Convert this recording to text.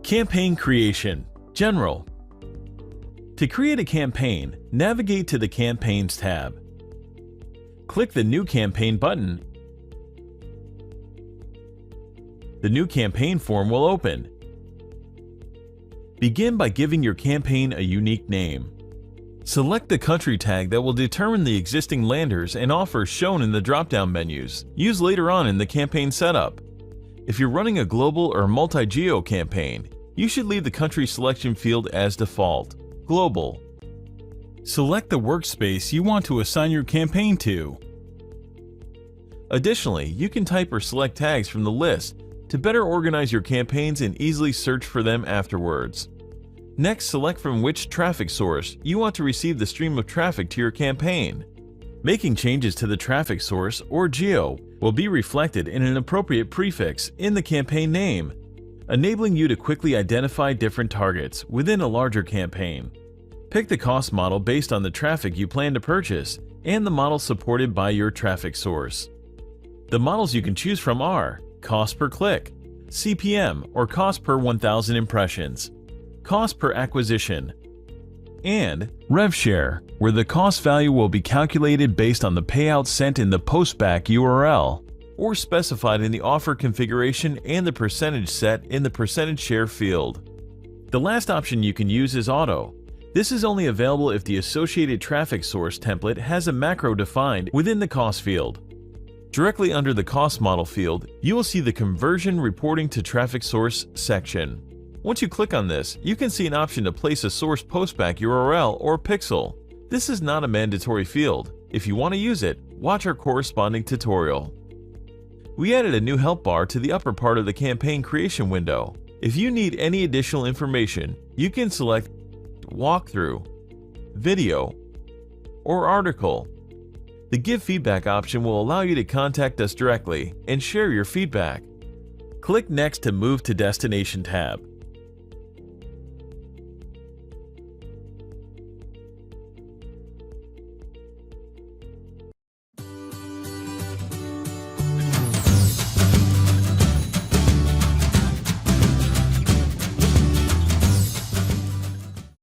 Campaign Creation General. To create a campaign, navigate to the Campaigns tab. Click the New Campaign button. The new campaign form will open. Begin by giving your campaign a unique name. Select the country tag that will determine the existing landers and offers shown in the drop-down menus, used later on in the campaign setup. If you're running a global or multi-geo campaign, you should leave the country selection field as default, Global. Select the workspace you want to assign your campaign to. Additionally, you can type or select tags from the list to better organize your campaigns and easily search for them afterwards. Next, select from which traffic source you want to receive the stream of traffic to your campaign. Making changes to the traffic source or geo will be reflected in an appropriate prefix in the campaign name, enabling you to quickly identify different targets within a larger campaign. Pick the cost model based on the traffic you plan to purchase and the model supported by your traffic source. The models you can choose from are cost per click, CPM or cost per 1,000 impressions, cost per acquisition, and rev share, where the cost value will be calculated based on the payout sent in the postback URL, or specified in the offer configuration and the percentage set in the percentage share field. The last option you can use is Auto. This is only available if the associated traffic source template has a macro defined within the cost field. Directly under the cost model field, you will see the Conversion Reporting to Traffic Source section. Once you click on this, you can see an option to place a source postback URL or pixel. This is not a mandatory field. If you want to use it, watch our corresponding tutorial. We added a new help bar to the upper part of the campaign creation window. If you need any additional information, you can select Walkthrough, Video, or Article. The Give Feedback option will allow you to contact us directly and share your feedback. Click Next to move to Destination tab.